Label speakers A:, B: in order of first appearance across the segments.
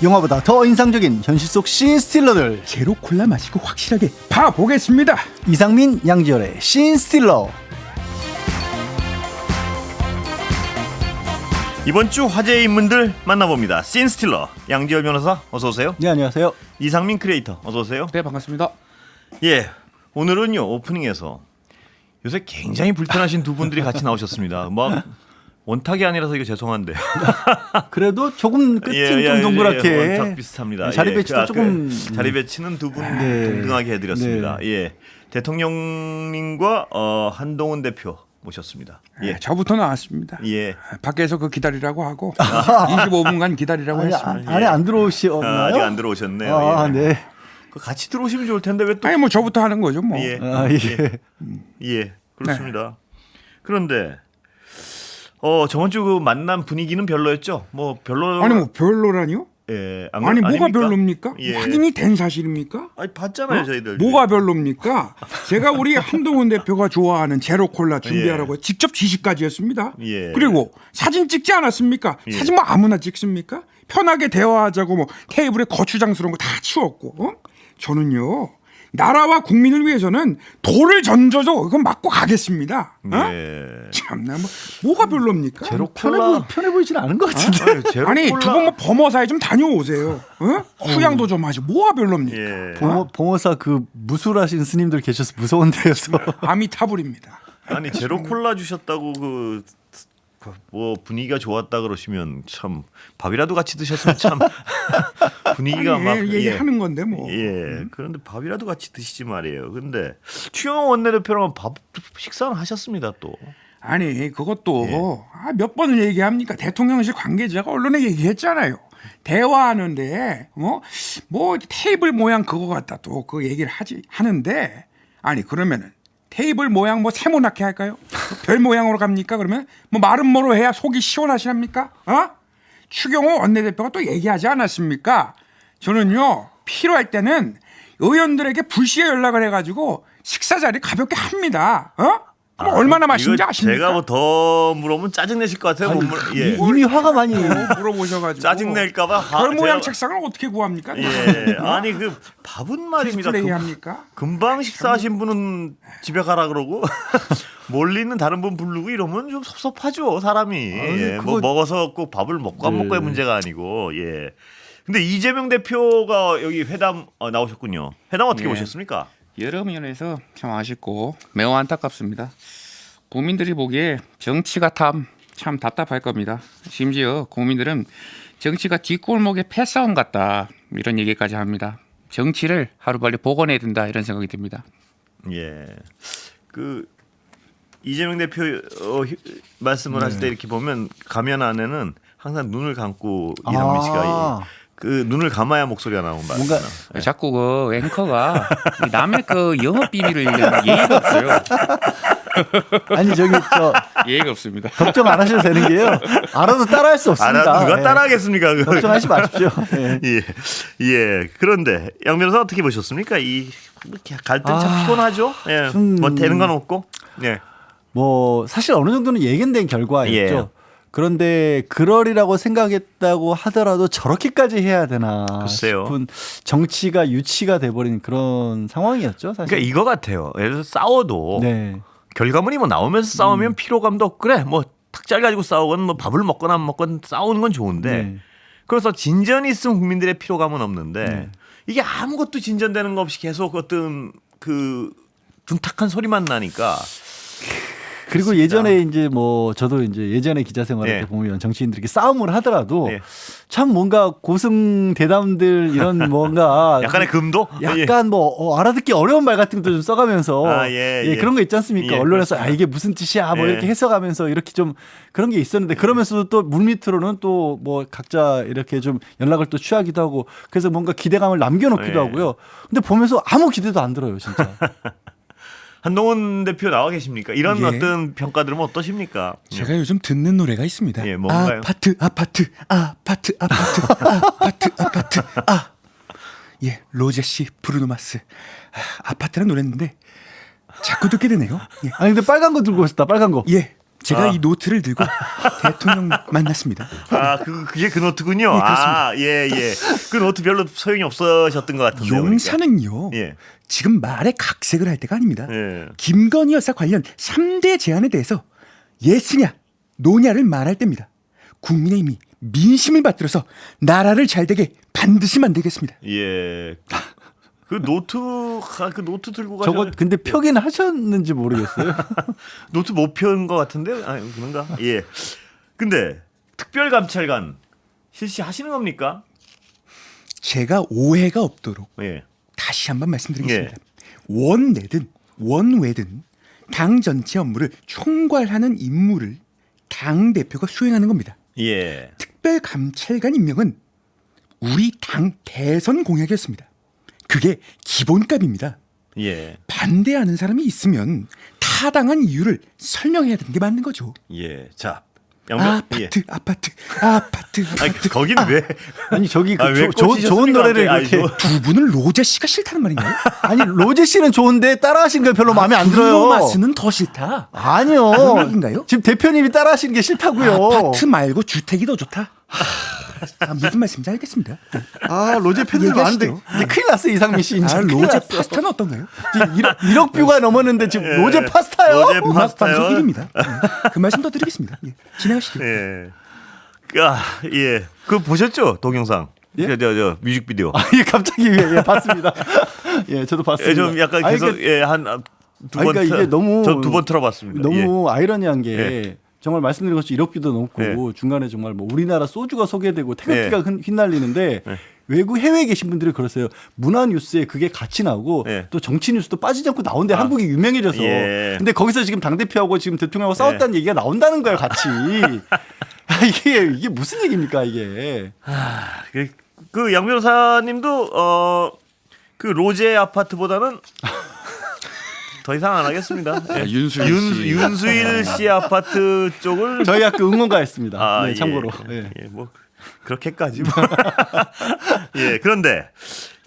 A: 영화보다 더 인상적인 현실 속 씬스틸러들.
B: 제로 콜라 마시고 확실하게 봐보겠습니다.
A: 이상민, 양지열의 씬스틸러.
C: 이번 주 화제의 인물들 만나봅니다. 씬스틸러 양지열 변호사 어서 오세요.
A: 네, 안녕하세요.
C: 이상민 크리에이터 어서 오세요.
B: 네, 반갑습니다.
C: 예, 오늘은요 오프닝에서 요새 굉장히 불편하신 두 분들이 같이 나오셨습니다. 막 원탁이 아니라서 이거 죄송한데.
A: 그래도 조금 끝은 좀 동그랗게.
C: 원탁 비슷합니다.
A: 자리 배치도 조금
C: 자리 배치는 두 분
A: 네.
C: 동등하게 해드렸습니다. 예, 대통령님과 한동훈 대표 모셨습니다. 예,
B: 저부터 나왔습니다.
C: 예.
B: 밖에서 그 기다리라고 하고 25분간 기다리라고 했습니다.
A: 안에 안 들어오시나요?
C: 아직 안 들어오셨네요.
A: 아,
C: 예.
A: 네.
C: 같이 들어오시면 좋을 텐데 왜 또?
B: 아니 뭐 저부터 하는 거죠 뭐.
C: 예. 예, 그렇습니다. 그런데 저번 주 그 만남 분위기는 별로였죠. 뭐 별로.
B: 아니 뭐 별로라니요?
C: 예,
B: 아니 뭐가
C: 아닙니까?
B: 별로입니까?
C: 예.
B: 확인이 된 사실입니까?
C: 아니 봤잖아요 저희들.
B: 뭐가 별로입니까? 제가 우리 한동훈 대표가 좋아하는 제로 콜라 준비하라고 직접 지시까지 했습니다.
C: 예.
B: 그리고 사진 찍지 않았습니까?
C: 예.
B: 사진 뭐 아무나 찍습니까? 편하게 대화하자고 뭐 테이블에 거추장스러운 거 다 치웠고 저는요 나라와 국민을 위해서는 돌을 던져도 그건 맞고 가겠습니다.
C: 예.
B: 참나 뭐가 별로입니까?
C: 제로 콜라
A: 편해 보이진 않은 것 같은데.
C: 제로
B: 아니
C: 콜라.
B: 두 분 뭐 범어사에 좀 다녀오세요. 휴양도 좀 하지. 뭐가 별로입니까?
C: 예.
A: 봉어사 그 무술하신 스님들 계셔서 무서운데요서.
B: 아미타불입니다.
C: 아니 제로 콜라 주셨다고 뭐 분위기가 좋았다 그러시면 참 밥이라도 같이 드셨으면 참 분위기가
B: 아니,
C: 막
B: 얘기하는 건데 뭐.
C: 예. 그런데 밥이라도 같이 드시지 말이에요. 근데 추영호 원내대표랑 밥 식사는 하셨습니다 또.
B: 아니 그것도 몇 번을 얘기합니까? 대통령실 관계자가 언론에 얘기했잖아요. 대화하는데 뭐 테이블 모양 그거 갖다 또 그 얘기를 하는데 아니 그러면은 테이블 모양 뭐 세모나게 할까요? 별 모양으로 갑니까? 그러면 뭐 마름모로 해야 속이 시원하시랍니까? 추경호 원내대표가 또 얘기하지 않았습니까? 저는요 필요할 때는 의원들에게 불시에 연락을 해가지고 식사 자리 가볍게 합니다. 그럼 얼마나 맛있는지
C: 이거
B: 아십니까?
C: 제가 뭐 더 물어보면 짜증 내실 것 같아요. 예.
A: 이미 화가 많이.
B: 물어보셔가지고
C: 짜증 낼까봐.
B: 별 모양 책상을 어떻게 구합니까?
C: 예. 아니 그 밥은 말입니다.
B: 디스플레이 합니까?
C: 금방 식사하신 분은 집에 가라 그러고 멀리 있는 다른 분 부르고 이러면 좀 섭섭하죠 사람이. 예.
A: 그거-
C: 뭐 먹어서 꼭 밥을 먹고 안 먹고의 문제가 아니고. 예. 근데 이재명 대표가 여기 회담 나오셨군요. 회담 어떻게
D: 예.
C: 보셨습니까?
D: 여러 면에서 참 아쉽고 매우 안타깝습니다. 국민들이 보기에 정치가 참 답답할 겁니다. 심지어 국민들은 정치가 뒷골목의 패싸움 같다 이런 얘기까지 합니다. 정치를 하루빨리 복원해야 된다 이런 생각이 듭니다.
C: 예. 그 이재명 대표 말씀을 하실 때 이렇게 보면 가면 안에는 항상 눈을 감고 이상민 씨가 그 눈을 감아야 목소리가 나오는 말.
A: 뭔가
D: 자꾸 그 앵커가 남의 그 영업 비밀을 예의가 없어요.
A: 아니
D: 예의가 없습니다.
A: 걱정 안 하셔도 되는 게요. 알아도 따라할 수 없습니다.
C: 누가
A: 예.
C: 따라하겠습니까? 그거.
A: 걱정하지 마십시오. 예.
C: 예. 그런데 양 변호사 어떻게 보셨습니까? 이 갈등 참 피곤하죠. 예. 뭐 되는 건 없고. 예.
A: 뭐 사실 어느 정도는 예견된 결과였죠.
C: 예.
A: 그런데 그러리라고 생각했다고 하더라도 저렇게까지 해야 되나
C: 글쎄요.
A: 싶은 정치가 유치가 돼버린 그런 상황이었죠. 사실.
C: 그러니까 이거 같아요. 예를 들어서 싸워도
A: 네.
C: 결과물이 뭐 나오면서 싸우면 피로감도 없고 그래 뭐 탁자를 가지고 싸우건 뭐 밥을 먹거나 안 먹건 싸우는 건 좋은데
A: 네.
C: 그래서 진전이 있으면 국민들의 피로감은 없는데
A: 네.
C: 이게 아무것도 진전되는 거 없이 계속 어떤 그 둔탁한 소리만 나니까
A: 그리고 예전에 이제 뭐 저도 이제 예전에 기자 생활할
C: 예.
A: 때 보면 정치인들이 싸움을 하더라도
C: 예.
A: 참 뭔가 고승 대담들 이런 뭔가
C: 약간의 금도
A: 약간 뭐 알아듣기 어려운 말 같은 것도 좀 써가면서
C: 예.
A: 그런 거 있지 않습니까?
C: 예,
A: 언론에서
C: 그렇습니다.
A: 이게 무슨 뜻이야 뭐
C: 예.
A: 이렇게 해석하면서 이렇게 좀 그런 게 있었는데 그러면서도 또 물밑으로는 또 뭐 각자 이렇게 좀 연락을 또 취하기도 하고 그래서 뭔가 기대감을 남겨놓기도
C: 예.
A: 하고요. 근데 보면서 아무 기대도 안 들어요 진짜.
C: 한동훈 대표 나와 계십니까? 이런
B: 예.
C: 어떤 평가들은 어떠십니까?
B: 제가 요즘 듣는 노래가 있습니다.
C: 예, 뭔가요?
B: 아파트. 예, 로제 씨 브루노마스. 아파트라는 노래인데 자꾸 듣게 되네요. 예.
A: 아니 근데 빨간 거 들고 오셨다 빨간 거.
B: 예. 제가 이 노트를 들고 대통령 만났습니다.
C: 그게 그 노트군요.
B: 네, 그렇습니다.
C: 예. 그 노트 별로 소용이 없으셨던 것 같은데요.
B: 용사는요.
C: 예.
B: 지금 말에 각색을 할 때가 아닙니다.
C: 예.
B: 김건희 여사 관련 3대 제안에 대해서 예스냐 노냐를 말할 때입니다. 국민의힘이 민심을 받들어서 나라를 잘되게 반드시 만들겠습니다.
C: 예. 그 노트 들고 가서
A: 저거 근데 펴긴 하셨는지 모르겠어요.
C: 노트 못 펴는 것 같은데 그런가? 예. 근데 특별감찰관 실시하시는 겁니까?
B: 제가 오해가 없도록
C: 예.
B: 다시 한번 말씀드리겠습니다. 원내든 원외든 당 전체 업무를 총괄하는 임무를 당 대표가 수행하는 겁니다.
C: 예.
B: 특별감찰관 임명은 우리 당 대선 공약이었습니다. 그게 기본값입니다.
C: 예.
B: 반대하는 사람이 있으면 타당한 이유를 설명해야 되는 게 맞는 거죠.
C: 예. 자.
B: 아파트.
C: 아니, 거기는 왜?
A: 아니 저기 그
C: 왜
A: 좋은
C: 꽂히셨습니까?
A: 노래를
C: 아니,
A: 이렇게
B: 두 분은 로제 씨가 싫다는 말인가요?
A: 아니 로제 씨는 좋은데 따라하시는 게 별로 마음에 안 들어요.
B: 마스는 더 싫다.
A: 아니요.
B: 그런 얘기인가요?
A: 지금 대표님이 따라하시는 게 싫다고요.
B: 아파트 말고 주택이 더 좋다. 무슨 말씀인지 알겠습니다.
A: 로제 팬들 많은데
B: 얘기하시죠.
A: 이제 큰일 났어요 이상민 씨. 이제 큰일
B: 로제
A: 났어.
B: 파스타는 어떤가요?
A: 지금 1억 뷰가 넘었는데 지금 로제 파스타요?
C: 로제
B: 음악
C: 파스타요?
B: 방송 1위입니다. 그 말씀 더 드리겠습니다. 진행하시죠.
C: 예. 예. 그거 보셨죠? 동영상.
A: 예?
C: 저 뮤직비디오.
A: 예, 갑자기 예, 봤습니다. 예, 저도 봤습니다.
C: 예, 좀 약간
A: 아니,
C: 계속
A: 그러니까,
C: 두 번.
A: 그러니까 이게 너무
C: 저 두 번 틀어봤습니다.
A: 너무 아이러니한 게
C: 예.
A: 정말 말씀드린 것처럼 1억 뷰도 넘고
C: 예.
A: 중간에 정말 뭐 우리나라 소주가 소개되고 태극기가
C: 예.
A: 휘날리는데 외국 해외에 계신 분들이 그러세요. 문화 뉴스에 그게 같이 나오고
C: 예.
A: 또 정치 뉴스도 빠지지 않고 나오는데 한국이 유명해져서.
C: 예.
A: 근데 거기서 지금 당 대표하고 지금 대통령하고 싸웠다는 얘기가 나온다는 거예요, 같이. 이게 무슨 얘기입니까, 이게?
C: 그 양 변호사님도 그 로제 아파트보다는 더 이상 안 하겠습니다. 예. 윤수일 씨 아파트 쪽을
A: 저희 학교 응원가였습니다. 네,
C: 예.
A: 참고로. 예.
C: 예, 뭐 그렇게까지. 뭐. 예, 그런데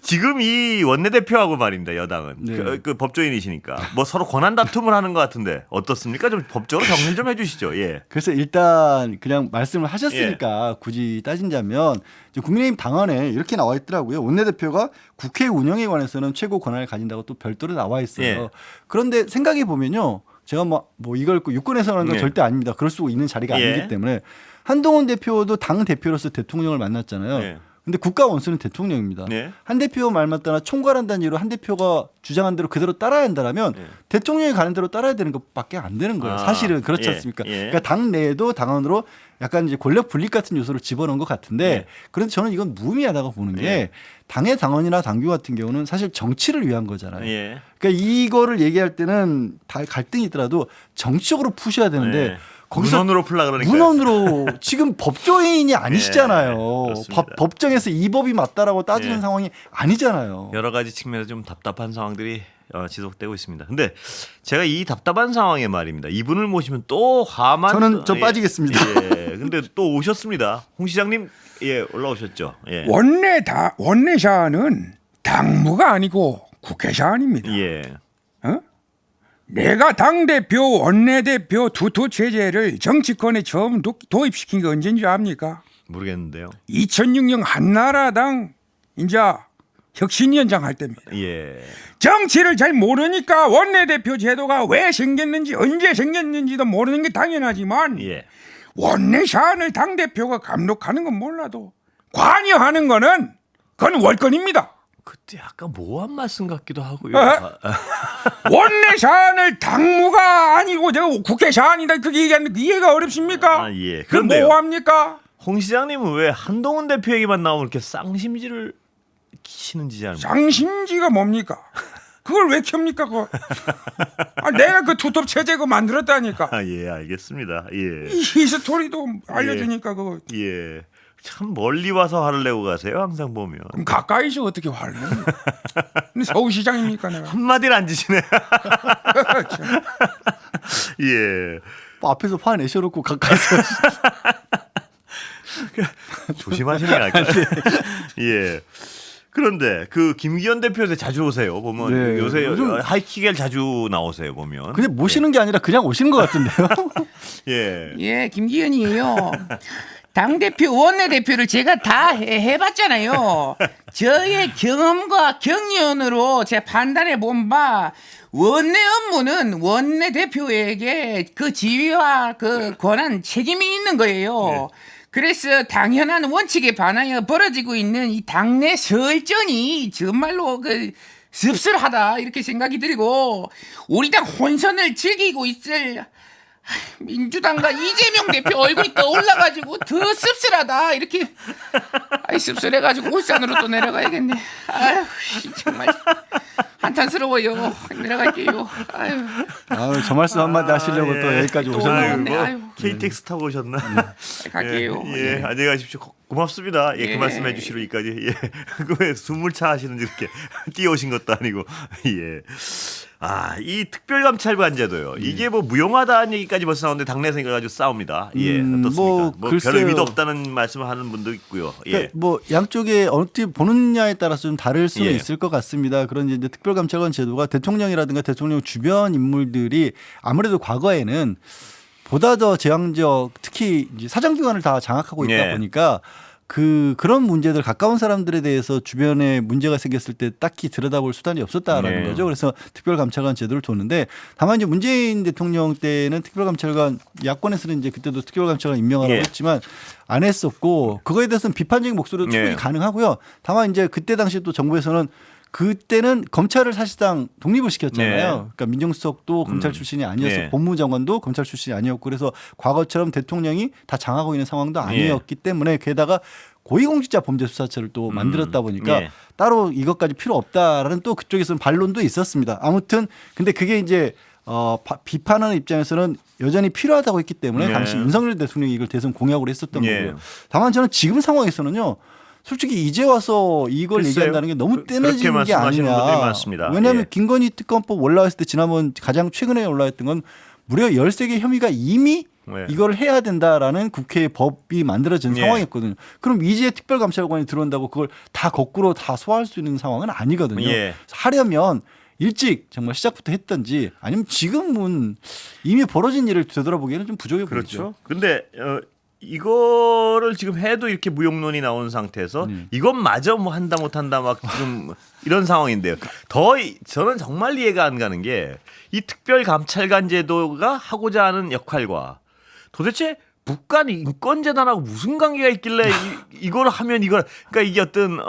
C: 지금 이 원내대표하고 말입니다. 여당은
A: 네.
C: 그 법조인이시니까 뭐 서로 권한 다툼을 하는 것 같은데 어떻습니까? 좀 법적으로 정리 좀 해주시죠. 예.
A: 그래서 일단 그냥 말씀을 하셨으니까 굳이 따진다면 이제 국민의힘 당원에 이렇게 나와 있더라고요. 원내대표가 국회 운영에 관해서는 최고 권한을 가진다고 또 별도로 나와 있어요.
C: 예.
A: 그런데 생각해 보면요. 제가 뭐 이걸 유권에서 하는 건
C: 예.
A: 절대 아닙니다. 그럴 수 있는 자리가
C: 예.
A: 아니기 때문에 한동훈 대표도 당 대표로서 대통령을 만났잖아요.
C: 예.
A: 근데 국가 원수는 대통령입니다.
C: 예.
A: 한 대표 말 맞다나 총괄한다는 이유로 한 대표가 주장한 대로 그대로 따라야 한다면 대통령이 가는 대로 따라야 되는 것밖에 안 되는 거예요. 사실은 그렇지
C: 예.
A: 않습니까?
C: 예.
A: 그러니까 당 내에도 당원으로 약간 이제 권력 분립 같은 요소를 집어넣은 것 같은데
C: 예.
A: 그런데 저는 이건 무의미하다고 보는 게
C: 예.
A: 당의 당원이나 당규 같은 경우는 사실 정치를 위한 거잖아요.
C: 예.
A: 그러니까 이거를 얘기할 때는 다 갈등이 있더라도 정치적으로 푸셔야 되는데
C: 예.
A: 거기서
C: 문헌으로 풀라 그러니까.
A: 문헌으로 지금 법조인이 아니시잖아요.
C: 그렇습니다.
A: 법정에서 이 법이 맞다라고 따지는
C: 예.
A: 상황이 아니잖아요.
C: 여러 가지 측면에서 좀 답답한 상황들이 지속되고 있습니다. 근데 제가 이 답답한 상황에 말입니다. 이분을 모시면 또 화만
A: 저는 좀 빠지겠습니다.
C: 예. 근데 또 오셨습니다. 홍 시장님 올라오셨죠. 예.
B: 원내샤는 당무가 아니고 국회 샤안입니다.
C: 예.
B: 내가 당대표, 원내대표 투투 체제를 정치권에 처음 도입시킨 게 언제인지 압니까?
C: 모르겠는데요.
B: 2006년 한나라당 이제 혁신위원장 할 때입니다.
C: 예.
B: 정치를 잘 모르니까 원내대표 제도가 왜 생겼는지 언제 생겼는지도 모르는 게 당연하지만
C: 예.
B: 원내 사안을 당대표가 감독하는 건 몰라도 관여하는 거는 그건 월권입니다.
C: 그때 약간 모호한 말씀 같기도 하고요.
B: 원내 사안을 당무가 아니고 제가 국회 사안이다 그렇게 얘기하는데 이해가 어렵습니까?
C: 예.
B: 그건
C: 그런데요.
B: 뭐합니까?
C: 홍 시장님은 왜 한동훈 대표 얘기만 나오면 이렇게 쌍심지를 키시는지 잘 모르겠어요.
B: 쌍심지가 뭡니까? 그걸 왜 켭니까? 그거? 내가 그 투톱 체제 그거 만들었다니까.
C: 예, 알겠습니다. 예.
B: 이 히스토리도 알려주니까 그거.
C: 예. 참 멀리 와서 화를 내고 가세요. 항상 보면.
B: 그럼 가까이서 어떻게 화를 내요? 서울시장입니까 내가?
C: 한마디를 안 지시네.
B: 참.
C: 예.
A: 뭐 앞에서 화 내셔놓고 가까이서
C: 조심하시는 게 나을 것 같아요. 예. 그런데 그 김기현 대표 요새 자주 오세요. 보면
A: 네,
C: 요새
A: 요즘-
C: 하이킥에 자주 나오세요. 보면.
A: 근데 모시는 게 아니라 그냥 오시는 것 같은데요.
C: 예.
D: 예, 김기현이에요. 당대표, 원내대표를 제가 다 해봤잖아요. 저의 경험과 경륜으로 제 판단해 본 바 원내 업무는 원내대표에게 그 지위와 그 권한, 책임이 있는 거예요. 그래서 당연한 원칙에 반하여 벌어지고 있는 이 당내 설전이 정말로 그 씁쓸하다 이렇게 생각이 들고 우리 당 혼선을 즐기고 있을 민주당과 이재명 대표 얼굴이 떠올라가지고 더 씁쓸하다 이렇게 씁쓸해가지고 울산으로 또 내려가야겠네. 아유 정말 한탄스러워요. 내려갈게요. 아유.
A: 저 말씀 한마디 하시려고
C: 예.
A: 또 여기까지
D: 또
A: 오셨네요.
D: 올라왔네. 아유.
C: KTX 타고 오셨나?
D: 갈게요.
C: 예, 안녕히 가십시오. 고맙습니다. 예,
D: 예.
C: 그 말씀해 주시러 여기까지. 예. 그왜 숨물차 하시는지 이렇게 뛰어오신 것도 아니고. 예. 아, 이 특별감찰관제도요. 이게 뭐 무용하다는 얘기까지 벌써 나오는데 당내에서 이거 가지고 싸웁니다. 예, 어떻습니까?
A: 뭐
C: 뭐
A: 글쎄요.
C: 별 의미도 없다는 말씀을 하는 분도 있고요. 예.
A: 그러니까 뭐 양쪽에 어떻게 보느냐에 따라서 좀 다를 수는
C: 예.
A: 있을 것 같습니다. 그런 이제 특별감찰관 제도가 대통령이라든가 대통령 주변 인물들이 아무래도 과거에는 보다 더 제왕적 특히 이제 사정기관을 다 장악하고 있다
C: 예.
A: 보니까 그런 문제들 가까운 사람들에 대해서 주변에 문제가 생겼을 때 딱히 들여다볼 수단이 없었다라는
C: 네.
A: 거죠. 그래서 특별감찰관 제도를 뒀는데 다만 이제 문재인 대통령 때는 특별감찰관 야권에서는 이제 그때도 특별감찰관 임명하라고
C: 예.
A: 했지만 안 했었고 그거에 대해서는 비판적인 목소리도 충분히
C: 예.
A: 가능하고요. 다만 이제 그때 당시 또 정부에서는 그때는 검찰을 사실상 독립을 시켰잖아요.
C: 네.
A: 그러니까 민정수석도 검찰 출신이 아니어서
C: 네.
A: 법무장관도 검찰 출신이 아니었고 그래서 과거처럼 대통령이 다 장하고 있는 상황도 아니었기 때문에 게다가 고위공직자 범죄수사처를 또 만들었다 보니까
C: 네.
A: 따로 이것까지 필요 없다라는 또 그쪽에서는 반론도 있었습니다. 아무튼 근데 그게 이제 비판하는 입장에서는 여전히 필요하다고 했기 때문에
C: 네.
A: 당시 윤석열 대통령이 이걸 대선 공약으로 했었던
C: 예.
A: 거고요. 다만 저는 지금 상황에서는요. 솔직히 이제 와서 이걸
C: 글쎄요.
A: 얘기한다는 게 너무
C: 그렇게
A: 떼내지는 게
C: 말씀하시는
A: 아니냐.
C: 분들이 많습니다.
A: 왜냐하면
C: 예.
A: 김건희 특검법 올라왔을 때 지난번 가장 최근에 올라왔던 건 무려 13개 혐의가 이미
C: 네.
A: 이걸 해야 된다라는 국회의 법이 만들어진
C: 예.
A: 상황이었거든요. 그럼 이제 특별감찰관이 들어온다고 그걸 다 거꾸로 다 소화할 수 있는 상황은 아니거든요.
C: 예.
A: 하려면 일찍 정말 시작부터 했던지 아니면 지금은 이미 벌어진 일을 되돌아보기에는 좀 부족해 보이죠.
C: 그렇죠. 근데 이거를 지금 해도 이렇게 무용론이 나오는 상태에서 이것마저 뭐 한다 못한다 막 지금 이런 상황인데요. 저는 정말 이해가 안 가는 게 이 특별감찰관 제도가 하고자 하는 역할과 도대체 북한 인권재단하고 무슨 관계가 있길래 이걸 하면 이걸 그러니까 이게 어떤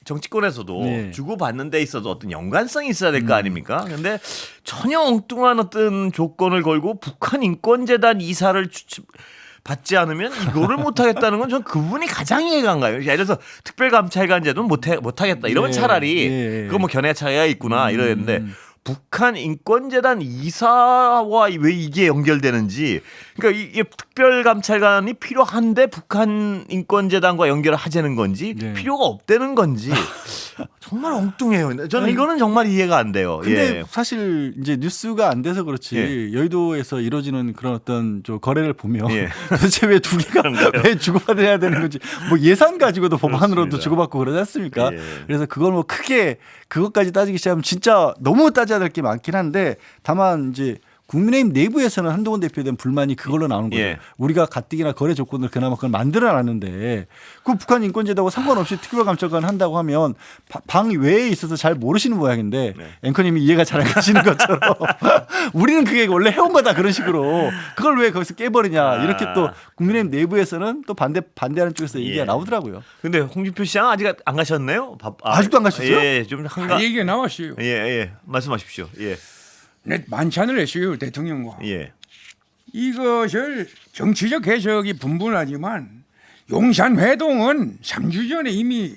C: 정치권에서도
A: 네.
C: 주고받는 데 있어서 어떤 연관성이 있어야 될 거 아닙니까? 근데 전혀 엉뚱한 어떤 조건을 걸고 북한 인권재단 이사를 받지 않으면 이거를 못하겠다는 건 전 그분이 가장 이해가 안 가요. 예를 들어서 특별감찰관제도는 못하겠다. 이러면
A: 네.
C: 차라리
A: 네.
C: 그거 뭐 견해 차이가 있구나 이러는데 북한 인권재단 이사와 왜 이게 연결되는지 그러니까 이게 특별감찰관이 필요한데 북한 인권재단과 연결을 하자는 건지
A: 네.
C: 필요가 없다는 건지 정말 엉뚱해요. 저는 이거는 정말 이해가 안 돼요.
A: 근데
C: 예.
A: 사실 이제 뉴스가 안 돼서 그렇지
C: 예.
A: 여의도에서 이루어지는 그런 어떤 저 거래를 보면
C: 예.
A: 도대체 왜 두 개가
C: 그런가요?
A: 왜 주고받아야 되는 건지 뭐 예산 가지고도 법안으로도
C: 그렇습니다.
A: 주고받고 그러지 않습니까?
C: 예.
A: 그래서 그걸 뭐 크게 그것까지 따지기 시작하면 진짜 너무 따져야 될 게 많긴 한데 다만 이제 국민의힘 내부에서는 한동훈 대표에 대한 불만이 그걸로 나오는 거죠.
C: 예.
A: 우리가 가뜩이나 거래 조건을 그나마 그걸 만들어놨는데 그 북한 인권제도하고 상관없이 특별감찰관 한다고 하면 방 외에 있어서 잘 모르시는 모양인데
C: 네.
A: 앵커님이 이해가 잘 안 가시는 것처럼 우리는 그게 원래 해온 거다 그런 식으로 그걸 왜 거기서 깨버리냐 이렇게 또 국민의힘 내부에서는 또 반대하는 쪽에서 얘기가
C: 예.
A: 나오더라고요.
C: 근데 홍준표 시장 아직 안 가셨네요?
A: 아직도 안 가셨어요?
C: 예, 좀 한가.
B: 얘기가 나왔어요.
C: 예. 말씀하십시오. 예.
B: 내 만찬을 했어요 대통령과.
C: 예.
B: 이것을 정치적 해석이 분분하지만 용산 회동은 3주 전에 이미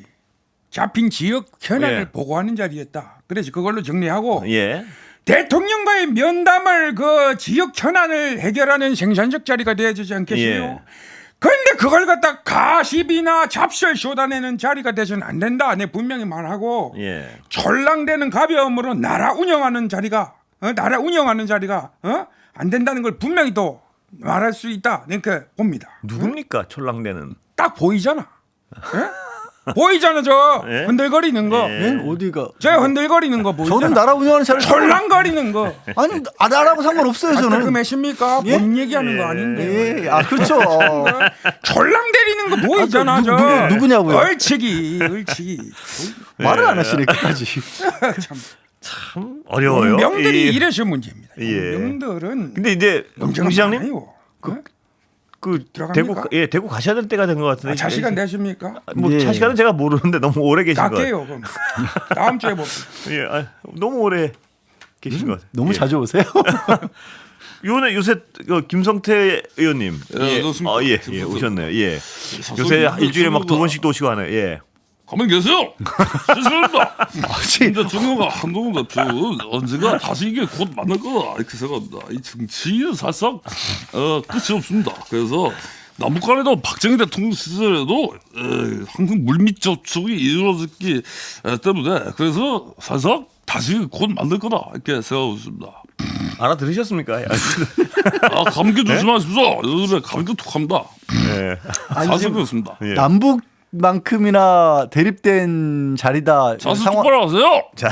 B: 잡힌 지역 현안을
C: 예.
B: 보고하는 자리였다. 그래서 그걸로 정리하고
C: 예.
B: 대통령과의 면담을 그 지역 현안을 해결하는 생산적 자리가 되어지지 않겠어요?
C: 예.
B: 그런데 그걸 갖다 가십이나 잡설 쏟아내는 자리가 돼서는 안 된다. 내 분명히 말하고
C: 예.
B: 철랑대는 가벼움으로 나라 운영하는 자리가 안 된다는 걸 분명히 또 말할 수 있다. 그러니까 봅니다.
C: 누굽니까? 촐랑대는.
B: 딱 보이잖아. 예? 보이잖아 저
C: 예?
B: 흔들거리는 거.
C: 예.
A: 네? 어디가?
B: 저 흔들거리는 거 보이잖아.
A: 저는 나라 운영하는 차를
B: 철랑거리는 거.
A: 아니 나라고 상관없어요 저는.
B: 깔끔하십니까?
A: 예?
B: 본 얘기하는 거 아닌데.
A: 예, 아 그렇죠.
B: 철랑 때리는 거 보이잖아
A: 아,
B: 저.
A: 누구냐고요?
B: 얼치기.
A: 말을 안 하시네 끝까지.
C: 참 어려워요.
B: 명들이
C: 이-
B: 이래서 문제입니다.
C: 예.
B: 명들은
C: 근데 이제 정 시장님 그
B: 들어갑니까?
C: 대구 가셔야 될 때가 된 것 같은데.
B: 차 시간 되십니까?
C: 뭐
A: 예.
C: 차시간은 제가 모르는데 너무 오래 계신 것 같아요.
B: 갈게요 그럼. 다음 주에 봅시다.
C: 예, 너무 오래 계신 것 같아요.
A: 너무
C: 예.
A: 자주 오세요.
C: 요새 김성태 의원님
E: 그렇습니까?
C: 예, 오셨네요. 예. 요새 일주일에 막 2번씩도 오시고 하네요. 예.
E: 가만 계세요. 죄송합니다. 근데 중요가 한동훈 대표 언제가 다시 이게 곧 만날 거다 이렇게 생각합니다. 이 정치는 사실상 끝이 없습니다. 그래서 남북 간에도 박정희 대통령 시절에도 항상 물밑 접촉이 이루어졌기 때문에 그래서 사실상 다시 곧 만날 거다 이렇게 생각하고 있습니다.
C: 알아들으셨습니까?
E: 감기 조심하십시오. 요즘에 감기 톡합니다.
C: 예.
E: 사실 그렇습니다.
C: 예.
A: 남북만큼이나 대립된 자리다.
E: 자세 똑바로 하세요.
C: 자,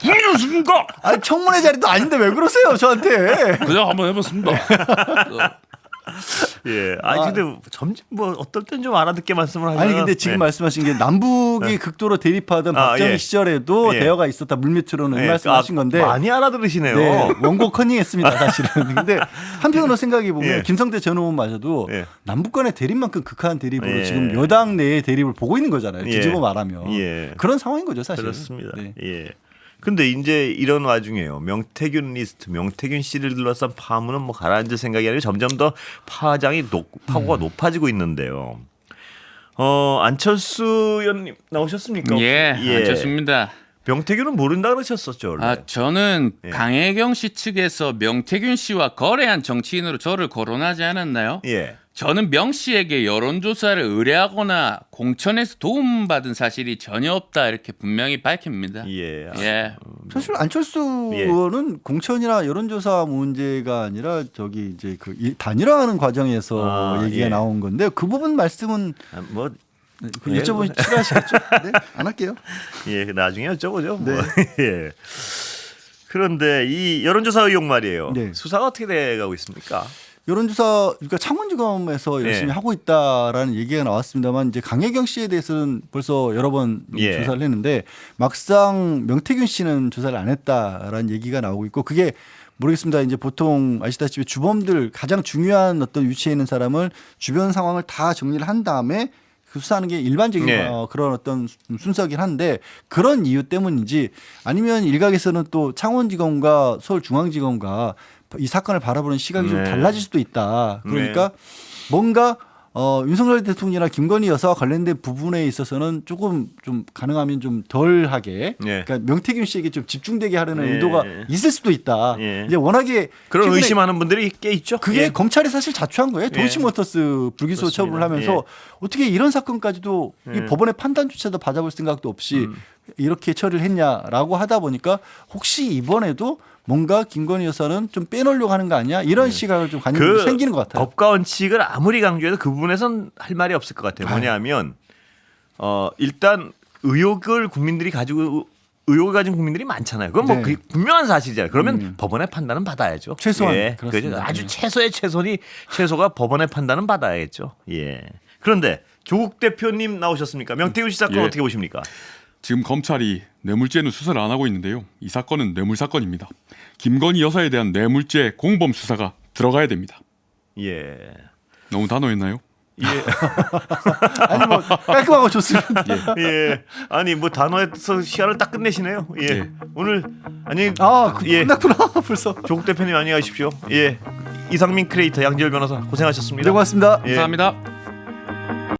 E: 분이었습니까?
A: 아니 청문회 자리도 아닌데 왜 그러세요 저한테?
E: 그냥 한번 해봤습니다.
C: 예. 근데 점점 뭐 어떨 땐 좀 알아듣게 말씀을 하시면
A: 아니 근데 지금 말씀하신 게 남북이 극도로 대립하던
C: 아,
A: 박정희
C: 예.
A: 시절에도
C: 예.
A: 대화가 있었다 물밑으로는 이 말씀하신 건데
C: 많이 알아들으시네요.
A: 네, 원고 커닝했습니다 사실은. 근데 한편으로 생각해 보면
C: 예.
A: 김성태 전 의원마저도
C: 예.
A: 남북 간의 대립만큼 극한 대립으로
C: 예.
A: 지금 여당 내의 대립을 보고 있는 거잖아요.
C: 예.
A: 뒤집어 말하면
C: 예.
A: 그런 상황인 거죠 사실.
C: 그렇습니다.
A: 네.
C: 예. 근데 이제 이런 와중에요. 명태균 리스트, 명태균 씨를 둘러싼 파문은 뭐 가라앉을 생각이 아니라 점점 더 파고가 높아지고 있는데요. 안철수 의원님 나오셨습니까?
D: 예, 좋습니다.
C: 명태균은 모른다 그러셨었죠. 원래.
D: 저는
C: 예.
D: 강혜경 씨 측에서 명태균 씨와 거래한 정치인으로 저를 거론하지 않았나요?
C: 예.
D: 저는 명 씨에게 여론조사를 의뢰하거나 공천에서 도움받은 사실이 전혀 없다 이렇게 분명히 밝힙니다.
C: 예.
D: 예.
A: 사실 안철수
C: 예.
A: 의원은 공천이나 여론조사 문제가 아니라 저기 이제 그 단일화하는 과정에서 얘기가
C: 예.
A: 나온 건데 그 부분 말씀은
C: 뭐
A: 그
C: 예.
A: 여쭤보면 싫어하시겠죠? 네, 안 할게요.
C: 예, 나중에 여쭤보죠. 뭐. 예. 그런데 이 여론조사 의혹 말이에요.
A: 네.
C: 수사가 어떻게 돼가고 있습니까?
A: 여론조사 그러니까 창원지검에서 열심히
C: 예.
A: 하고 있다라는 얘기가 나왔습니다만 이제 강혜경 씨에 대해서는 벌써 여러 번
C: 예.
A: 조사를 했는데 막상 명태균 씨는 조사를 안 했다라는 얘기가 나오고 있고 그게 모르겠습니다. 이제 보통 아시다시피 주범들 가장 중요한 어떤 위치에 있는 사람을 주변 상황을 다 정리를 한 다음에 그 수사하는 게 일반적인
C: 네.
A: 그런 어떤 순서긴 한데 그런 이유 때문인지 아니면 일각에서는 또 창원지검과 서울중앙지검과 이 사건을 바라보는 시각이 좀
C: 네.
A: 달라질 수도 있다. 그러니까 뭔가 윤석열 대통령이나 김건희 여사와 관련된 부분에 있어서는 조금 좀 가능하면 좀 덜하게
C: 예.
A: 그러니까 명태균 씨에게 좀 집중되게 하려는
C: 예.
A: 의도가 있을 수도 있다.
C: 예.
A: 이제 워낙에
C: 그런
A: 최근에
C: 의심하는 분들이 꽤 있죠.
A: 그게
C: 예.
A: 검찰이 사실 자초한 거예요.
C: 예.
A: 도이치모터스 불기소
C: 그렇습니다.
A: 처분을 하면서
C: 예.
A: 어떻게 이런 사건까지도 이 법원의 판단조차도 받아볼 생각도 없이 이렇게 처리를 했냐라고 하다 보니까 혹시 이번에도 뭔가 김건희 여사는 좀 빼놓으려고 하는 거 아니야? 이런 시각을 좀 갖는 분이 생기는 것 같아요.
C: 법과 원칙을 아무리 강조해도 그 부분에선 할 말이 없을 것 같아요. 뭐냐면 일단 의혹을 가진 국민들이 많잖아요. 그건 뭐
A: 네.
C: 그게 분명한 사실이잖아요. 그러면 법원의 판단은 받아야죠.
A: 최소한
C: 예.
A: 그렇습니다.
C: 아주
A: 네.
C: 최소의 최소가 법원의 판단은 받아야겠죠. 예. 그런데 조국 대표님 나오셨습니까? 명태균 씨 사건
E: 예.
C: 어떻게 보십니까?
E: 지금 검찰이 뇌물죄는 수사를 안 하고 있는데요. 이 사건은 뇌물 사건입니다. 김건희 여사에 대한 뇌물죄 공범 수사가 들어가야 됩니다.
C: 예.
E: 너무 단호했나요?
C: 예.
A: 아니 뭐 깔끔하고 좋습니다.
C: 예. 아니 뭐 단어에서 시간을 딱 끝내시네요. 예.
E: 예.
C: 오늘 아니
A: 예. 끝났구나 벌써.
C: 조국 대표님 안녕하십시오. 예. 이상민 크리에이터 양지열 변호사 고생하셨습니다.
A: 네, 고맙습니다.
C: 예.
D: 감사합니다.